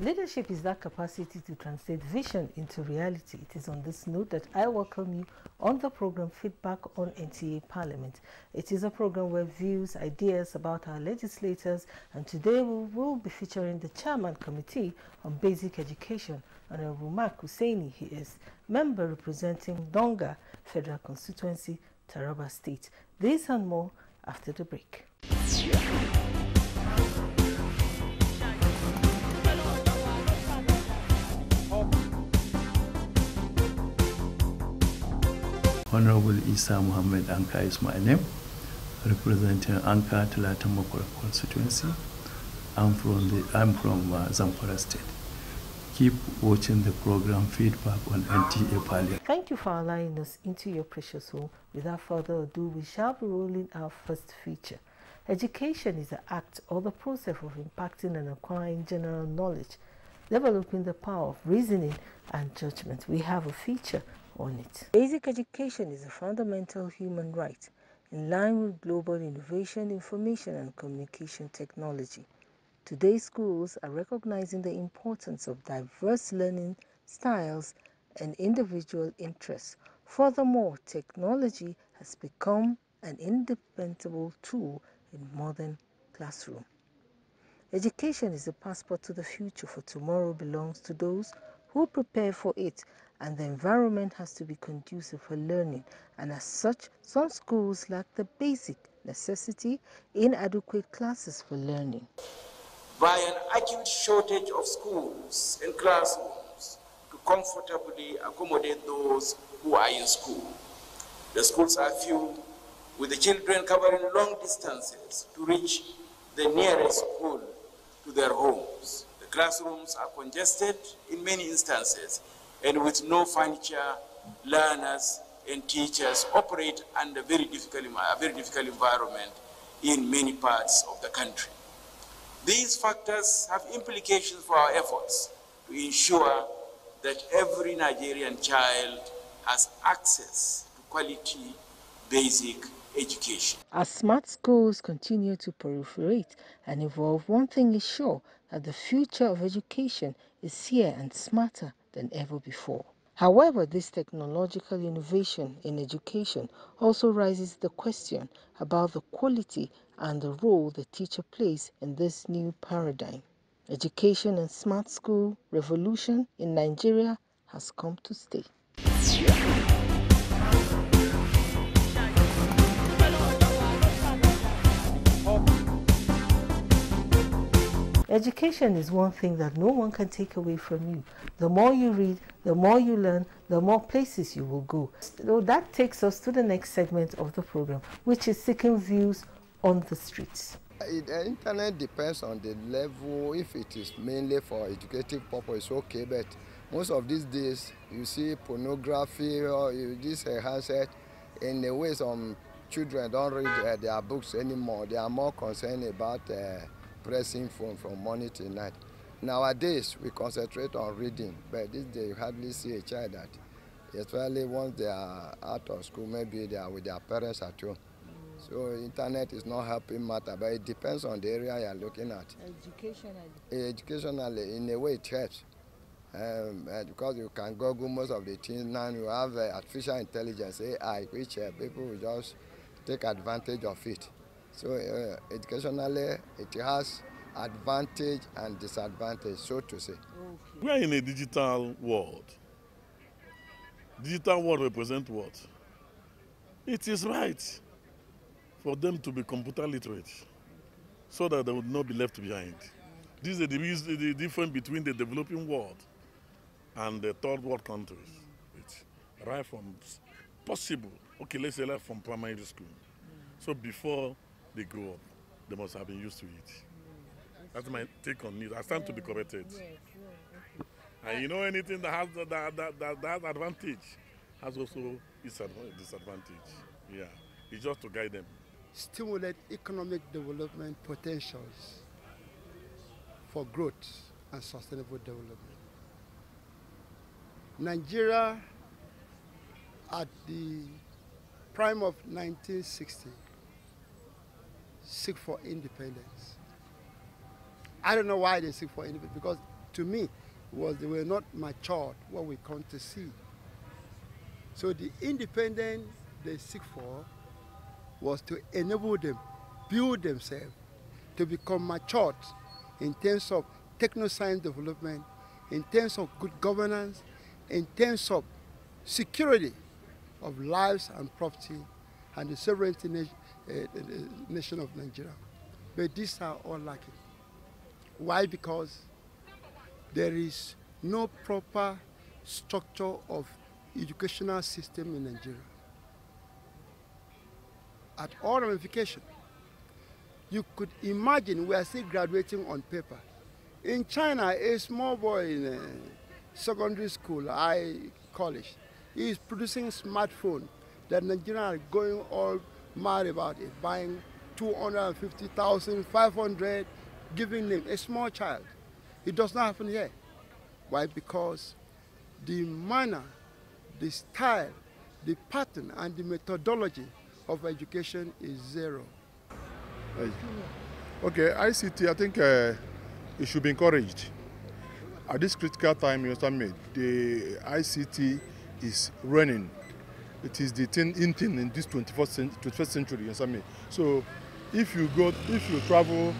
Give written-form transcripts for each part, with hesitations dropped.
Leadership is that capacity to translate vision into reality. It is on this note that I welcome you on the program Feedback on NTA Parliament. It is a program where views, ideas about our legislators, and today we will be featuring the Chairman Committee on Basic Education, Honorable Mark Hussaini. He is member representing Donga Federal Constituency, Taraba State. This and more after the break. Honorable Isa Muhammad Anka is my name, representing Anka Talatamokora constituency. I'm from Zamfara State. Keep watching the program Feedback on NTA Parliament. Thank you for allowing us into your precious home. Without further ado, we shall be rolling our first feature. Education is the act or the process of impacting and acquiring general knowledge, developing the power of reasoning and judgment. We have a feature on it. Basic education is a fundamental human right in line with global innovation, information and communication technology. Today, schools are recognizing the importance of diverse learning styles and individual interests. Furthermore, technology has become an indispensable tool in modern classroom. Education is a passport to the future, for tomorrow belongs to those who prepare for it, and the environment has to be conducive for learning, and as such, some schools lack the basic necessity, inadequate classes for learning. By an acute shortage of schools and classrooms to comfortably accommodate those who are in school. The schools are few, with the children covering long distances to reach the nearest school to their homes. The classrooms are congested in many instances, and with no furniture, learners and teachers operate under a very difficult environment in many parts of the country. These factors have implications for our efforts to ensure that every Nigerian child has access to quality basic education. As smart schools continue to proliferate and evolve, one thing is sure, that the future of education is here and smarter than ever before. However, this technological innovation in education also raises the question about the quality and the role the teacher plays in this new paradigm. Education and smart school revolution in Nigeria has come to stay. Education is one thing that no one can take away from you. The more you read, the more you learn, the more places you will go. So that takes us to the next segment of the program, which is seeking views on the streets. The internet depends on the level. If it is mainly for educative purpose, okay, but most of these days you see pornography or this handset. In the way some children don't read their books anymore. They are more concerned about pressing phone from morning till night. Nowadays, we concentrate on reading, but this day you hardly see a child that, especially once they are out of school, maybe they are with their parents at home. So internet is not helping matter, but it depends on the area you are looking at. Educationally, in a way it helps. Because you can Google most of the things now, you have artificial intelligence, AI, which people will just take advantage of it. So educationally, it has advantage and disadvantage, so to say. We are in a digital world. Digital world represents what? It is right for them to be computer literate so that they would not be left behind. This is the difference between the developing world and the third world countries. It's right from possible, okay, let's say right from primary school. So before they grow up, they must have been used to it. That's my take on it. I stand to be corrected. And you know, anything that has that advantage has also its disadvantage. Yeah, it's just to guide them. Stimulate economic development potentials for growth and sustainable development. Nigeria, at the prime of 1960, seek for independence. I don't know why they seek for independence, because to me was they were not matured, what we come to see. So the independence they seek for was to enable them, build themselves, to become matured in terms of techno-science development, in terms of good governance, in terms of security of lives and property, and the sovereignty nation of Nigeria. But these are all lacking. Why? Because there is no proper structure of educational system in Nigeria. At all ramifications, you could imagine we are still graduating on paper. In China, a small boy in secondary school, college, he is producing a smartphone that Nigerians are going all mad about it, buying 250,000, 500, giving them a small child. It does not happen here. Why? Because the manner, the style, the pattern, and the methodology of education is zero. Okay, ICT, I think it should be encouraged. At this critical time, you understand me, the ICT is running. It is the thing in this 21st century, you understand me? So if you travel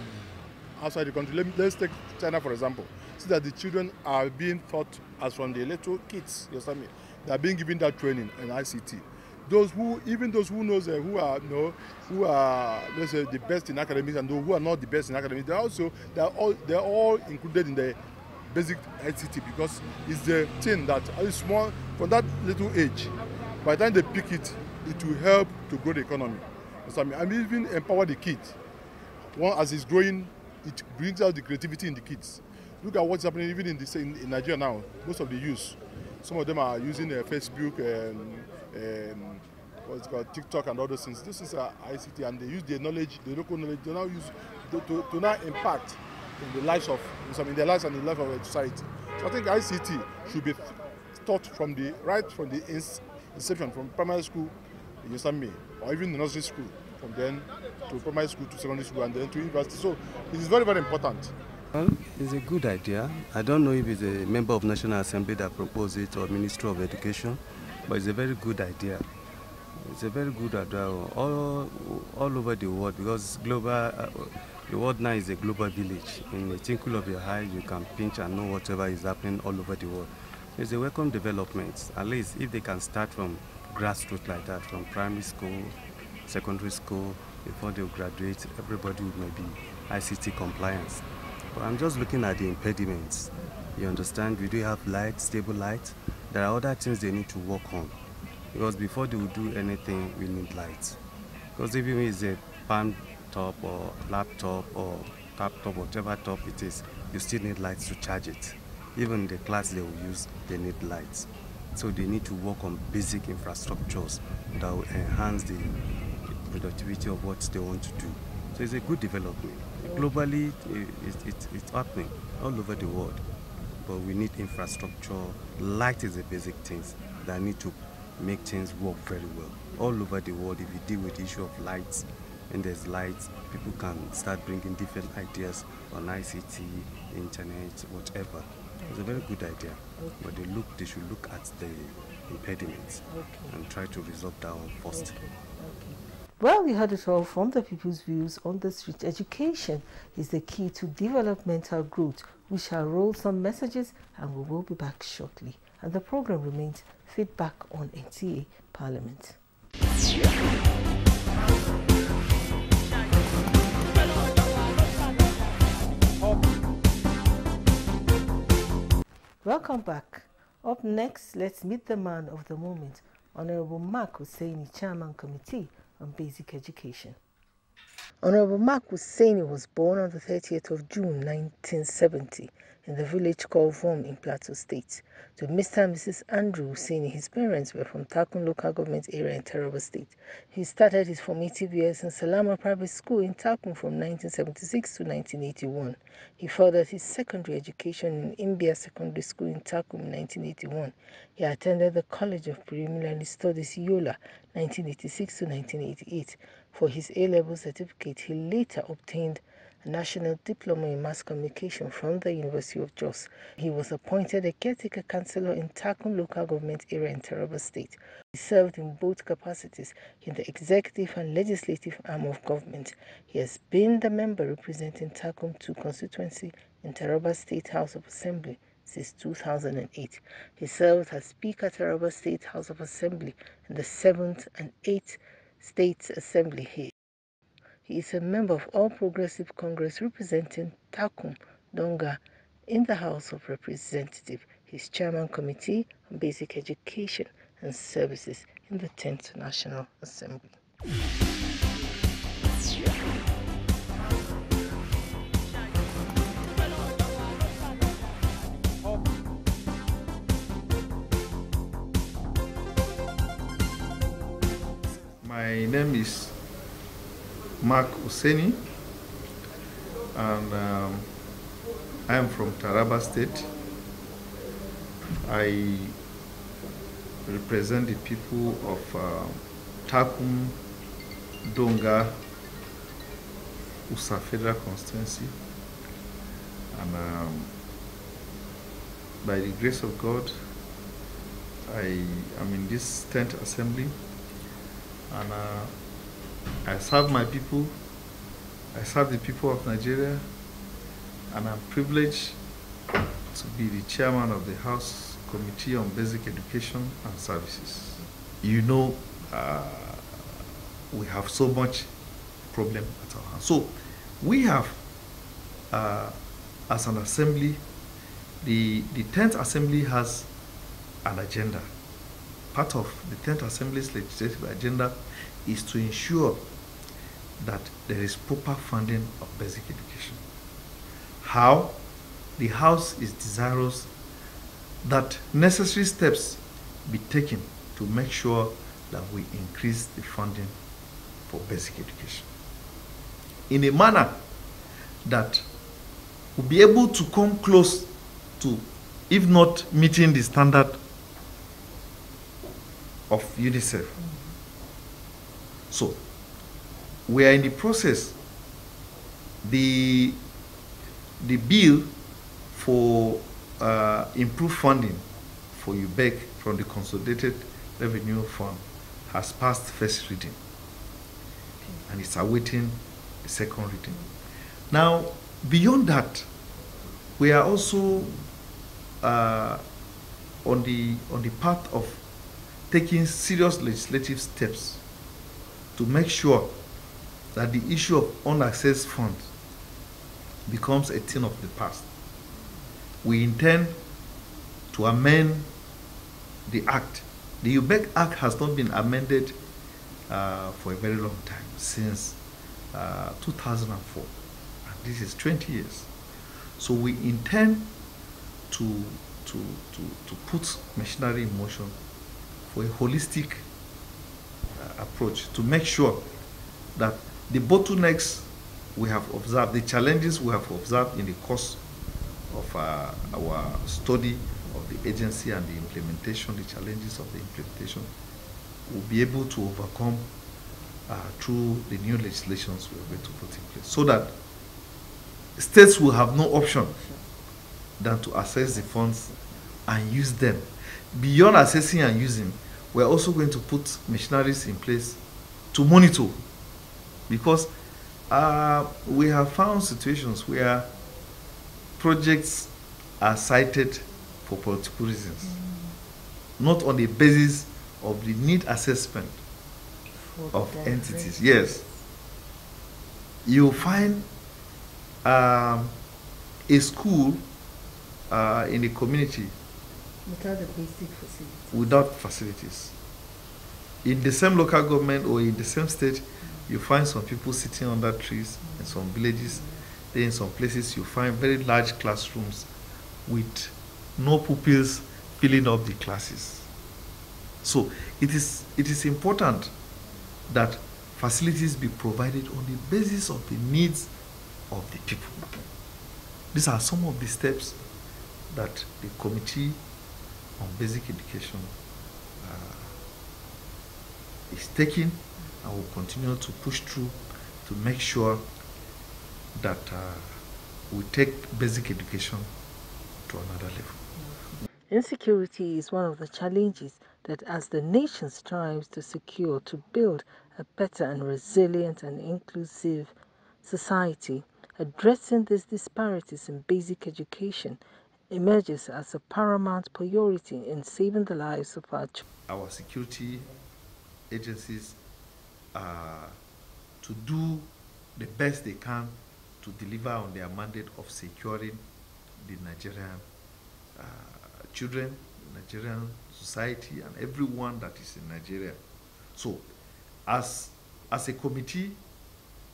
outside the country, let's take China for example, see that the children are being taught as from the little kids, you understand me? They are being given that training in ICT. Even those who knows who are let's say the best in academics and those who are not the best in academics, they're all included in the basic ICT because it's the thing that is small from that little age. By the time they pick it, it will help to grow the economy. And even empower the kids. As it's growing, it brings out the creativity in the kids. Look at what's happening even in Nigeria now. Most of the youth, some of them are using Facebook what's called TikTok and all those things. This is ICT, and they use their knowledge, the local knowledge, to now use to now impact in the lives of in their lives and in the life of the society. So I think ICT should be taught from the inception, from primary school, you understand me, or even the nursery school, from then to primary school to secondary school and then to university. So it is very, very important. Well, it's a good idea. I don't know if it's a member of National Assembly that proposed it or Ministry of Education, but it's a very good idea. It's a very good idea all over the world because the world now is a global village. In a twinkle of your eye, you can pinch and know whatever is happening all over the world. It's a welcome development, at least if they can start from grassroots like that, from primary school, secondary school, before they graduate, everybody will be ICT compliance. But I'm just looking at the impediments. You understand, we do have light, stable light. There are other things they need to work on. Because before they will do anything, we need light. Because even if it's a palm top or laptop or laptop, whatever top it is, you still need lights to charge it. Even the class they will use, they need lights. So they need to work on basic infrastructures that will enhance the productivity of what they want to do. So it's a good development. Globally, it's happening all over the world. But we need infrastructure. Light is the basic things that need to make things work very well. All over the world, if you deal with the issue of lights, and there's lights, people can start bringing different ideas on ICT, internet, whatever. It's a very good idea, but they should look at the impediments and try to resolve that one first. Well, we heard it all from the people's views on the street. Education is the key to developmental growth. We shall roll some messages and we will be back shortly. And the program remains Feedback on NTA Parliament. Welcome back. Up next, let's meet the man of the moment, Honorable Mark Hussaini, Chairman Committee on Basic Education. Honorable Mark Hussaini was born on the 30th of June 1970 in the village called Vom in Plateau State. To Mr. and Mrs. Andrew Hussaini, his parents were from Takun local government area in Taraba State. He started his formative years in Salama Private School in Takun from 1976 to 1981. He furthered his secondary education in Imbia Secondary School in Takun in 1981. He attended the College of Preliminary Studies Yola 1986 to 1988. For his A-level certificate, he later obtained a National Diploma in Mass Communication from the University of Jos. He was appointed a caretaker councillor in Takum local government area in Taraba State. He served in both capacities in the executive and legislative arm of government. He has been the member representing Takum 2 constituency in Taraba State House of Assembly since 2008. He served as Speaker Taraba State House of Assembly in the 7th and 8th State Assembly here. He is a member of All Progressive Congress representing Takum Donga in the House of Representatives. He is Chairman Committee on Basic Education and Services in the 10th National Assembly. My name is Mark Useni, and I am from Taraba State. I represent the people of Takum, Donga, Usa Federal Constituency, and by the grace of God, I am in this 10th Assembly, and I serve my people, I serve the people of Nigeria, and I'm privileged to be the chairman of the House Committee on Basic Education and Services. You know, we have so much problem at our hands. So we have, as an assembly, the 10th Assembly has an agenda. Part of the 10th Assembly's legislative agenda is to ensure that there is proper funding of basic education. How? The House is desirous that necessary steps be taken to make sure that we increase the funding for basic education in a manner that will be able to come close to, if not meeting the standard of UNICEF. So, we are in the process. The bill for improved funding for UBEC from the Consolidated Revenue Fund has passed first reading, and it's awaiting the second reading. Now, beyond that, we are also on the path of taking serious legislative steps to make sure that the issue of unaccessed funds becomes a thing of the past. We intend to amend the Act. The UBEC Act has not been amended for a very long time, since 2004. And this is 20 years. So we intend to put machinery in motion for a holistic approach to make sure that the bottlenecks we have observed, the challenges we have observed in the course of our study of the agency and the implementation, the challenges of the implementation, will be able to overcome through the new legislations we are going to put in place, so that states will have no option than to access the funds and use them. Beyond assessing and using, we're also going to put machineries in place to monitor, because we have found situations where projects are cited for political reasons, not on the basis of the need assessment of entities. Yes. You find a school in the community without the basic facilities. Without facilities. In the same local government or in the same state, you find some people sitting under trees in some villages. Then in some places you find very large classrooms with no pupils filling up the classes. So it is important that facilities be provided on the basis of the needs of the people. These are some of the steps that the Committee on Basic Education is taking, and will continue to push through to make sure that we take basic education to another level. Insecurity is one of the challenges that as the nation strives to secure to build a better and resilient and inclusive society, addressing these disparities in basic education emerges as a paramount priority in saving the lives of our children. Our security agencies to do the best they can to deliver on their mandate of securing the Nigerian children, Nigerian society, and everyone that is in Nigeria. So, as a committee,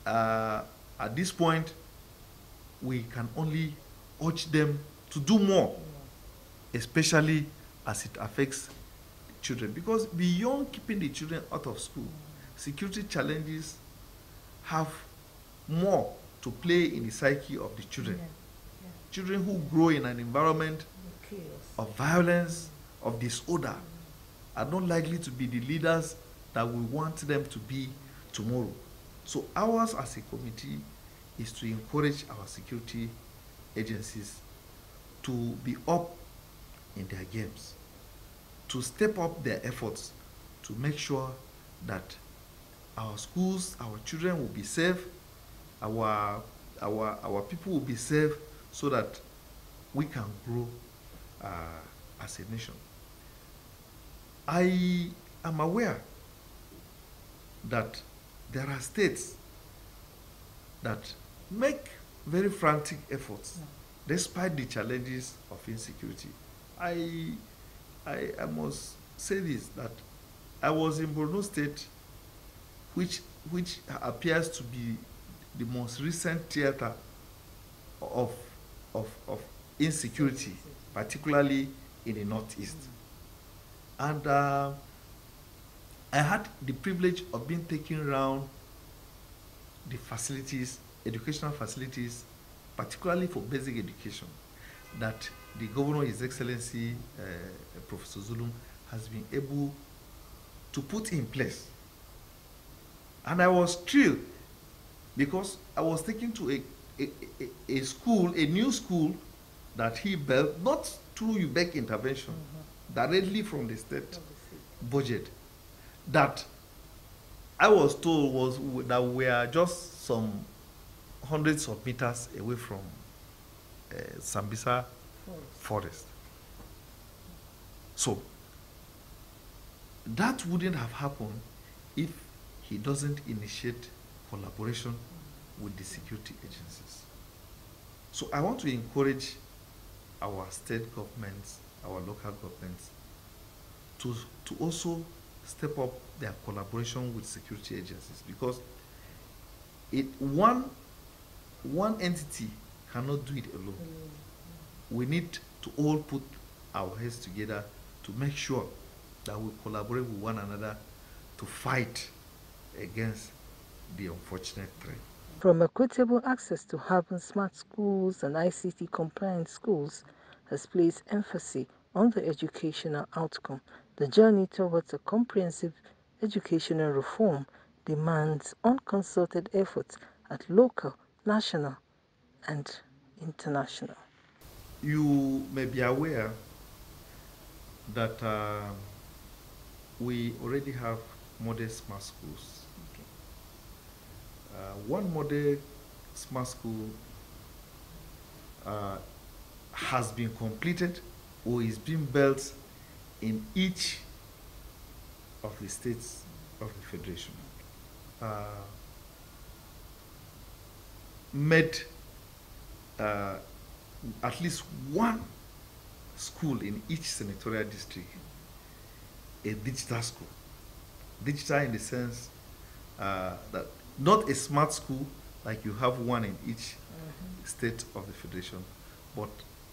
at this point, we can only urge them to do more, especially as it affects children. Because beyond keeping the children out of school, security challenges have more to play in the psyche of the children. Children who grow in an environment of violence, of disorder, are not likely to be the leaders that we want them to be tomorrow. So ours as a committee is to encourage our security agencies to be up in their games, to step up their efforts to make sure that our schools, our children will be safe, our people will be safe, so that we can grow as a nation. I am aware that there are states that make very frantic efforts despite the challenges of insecurity. I must say this, that I was in Borno State, which appears to be the most recent theater of insecurity, particularly in the Northeast. And I had the privilege of being taken around the facilities, educational facilities, particularly for basic education, that the Governor, His Excellency, Professor Zulum, has been able to put in place. And I was thrilled because I was taken to a school, a new school that he built, not through UBEC intervention, directly from the state budget, that I was told that we are just some hundreds of meters away from Sambisa forest. So that wouldn't have happened if he doesn't initiate collaboration with the security agencies. So I want to encourage our state governments, our local governments, to also step up their collaboration with security agencies, because one entity cannot do it alone. We need to all put our heads together to make sure that we collaborate with one another to fight against the unfortunate threat. From equitable access to urban smart schools and ICT compliant schools has placed emphasis on the educational outcome. The journey towards a comprehensive educational reform demands unconsulted efforts at local, national, and international. You may be aware that we already have model smart schools. One model smart school has been completed or is being built in each of the states of the Federation. Made at least one school in each senatorial district a digital school. Digital in the sense that not a smart school like you have one in each state of the Federation, but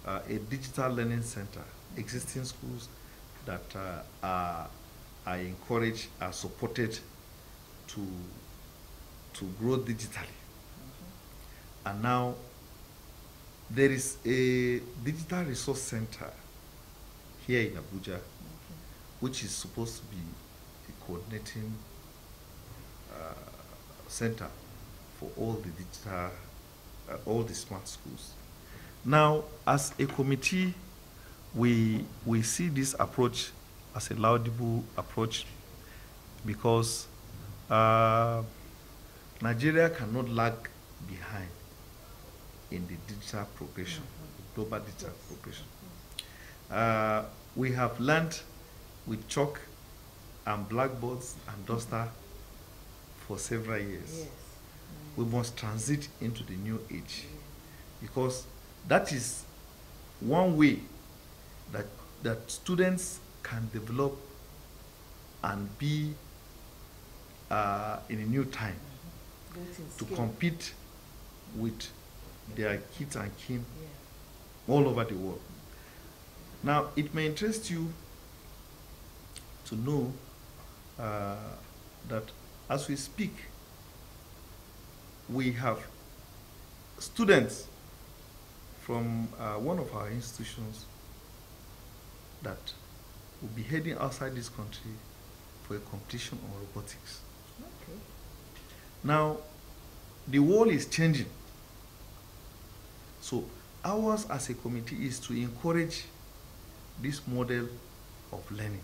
a digital learning center. Existing schools that are encouraged, are supported to grow digitally. And now there is a digital resource center here in Abuja, which is supposed to be a coordinating center for all the digital all the smart schools. Now, as a committee, we see this approach as a laudable approach because Nigeria cannot lag behind in the digital progression, global digital progression. We have learned with chalk and blackboards and duster for several years. Yes. We must transit into the new age because that is one way that students can develop and be in a new time to compete with their kids and kin all over the world. Now, it may interest you to know that as we speak, we have students from one of our institutions that will be heading outside this country for a competition on robotics. Okay. Now, the world is changing. So ours as a committee is to encourage this model of learning.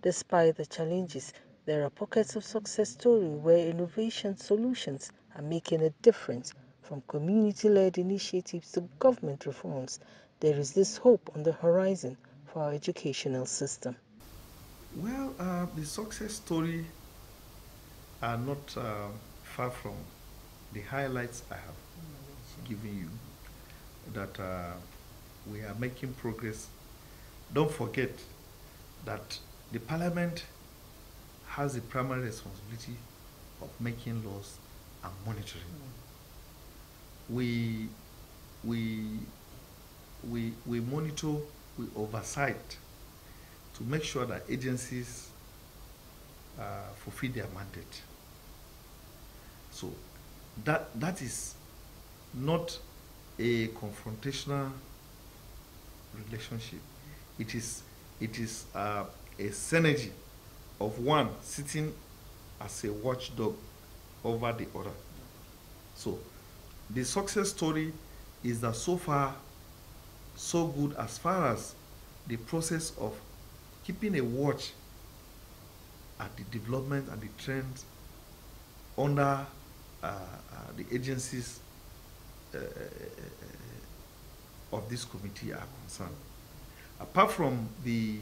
Despite the challenges, there are pockets of success story where innovation solutions are making a difference. From community-led initiatives to government reforms, there is this hope on the horizon for our educational system. Well, the success story are not far from the highlights I have given you, that we are making progress. Don't forget that the Parliament has the primary responsibility of making laws and monitoring. We monitor, we oversight to make sure that agencies fulfill their mandate. So that is not a confrontational relationship. It is a synergy of one sitting as a watchdog over the other. So the success story is that so far so good as far as the process of keeping a watch at the development and the trends under the agencies of this committee are concerned. Apart from the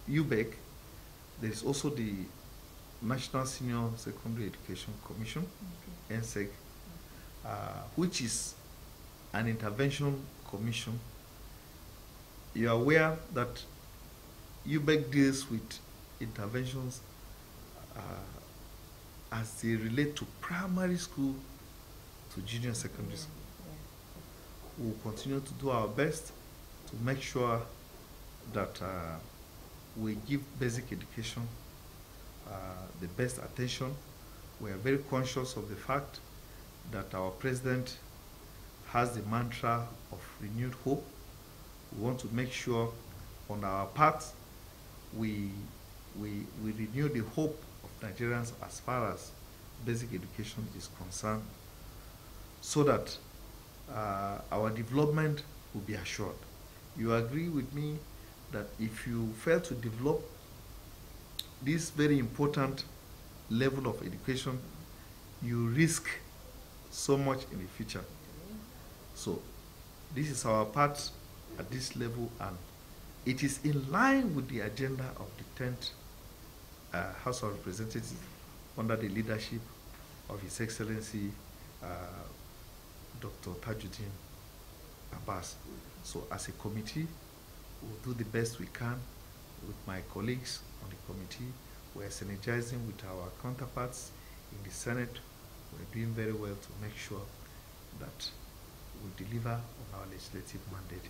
UBEC, there is also the National Senior Secondary Education Commission, NSEC, which is an intervention commission. You are aware that UBEC deals with interventions as they relate to primary school to junior secondary school. We will continue to do our best to make sure that we give basic education the best attention. We are very conscious of the fact that our president has the mantra of renewed hope. We want to make sure on our part we renew the hope of Nigerians as far as basic education is concerned, so that our development will be assured. You agree with me that if you fail to develop this very important level of education, you risk so much in the future. So this is our part at this level, and it is in line with the agenda of the 10th House of Representatives under the leadership of His Excellency Dr. Tajuddin Abbas. So as a committee, we'll do the best we can with my colleagues on the committee. We're synergizing with our counterparts in the Senate. We're doing very well to make sure that we deliver on our legislative mandate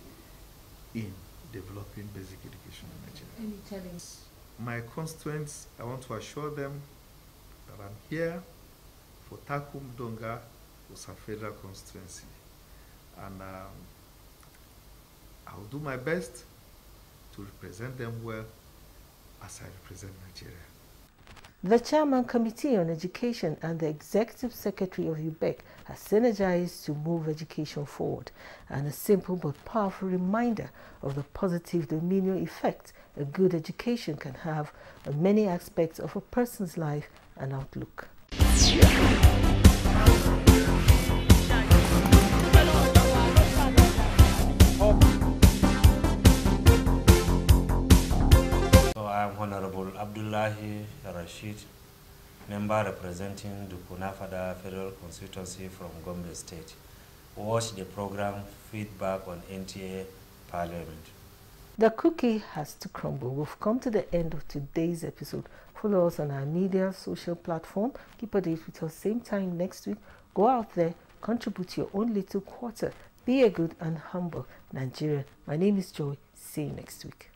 in developing basic education in Nigeria. Any challenge? My constituents, I want to assure them that I'm here for Takum Donga, Usa Federal Constituency. And I'll do my best to represent them well as I represent Nigeria. The Chairman Committee on Education and the Executive Secretary of UBEC has synergized to move education forward, and a simple but powerful reminder of the positive domino effect a good education can have on many aspects of a person's life and outlook. I'm Honorable Abdullahi Rashid, member representing the Kunafada Federal Constituency from Gombe State. Watch the program Feedback on NTA Parliament. The cookie has to crumble. We've come to the end of today's episode. Follow us on our media, social platform. Keep a date with us same time next week. Go out there, contribute your own little quarter. Be a good and humble Nigerian. My name is Joy. See you next week.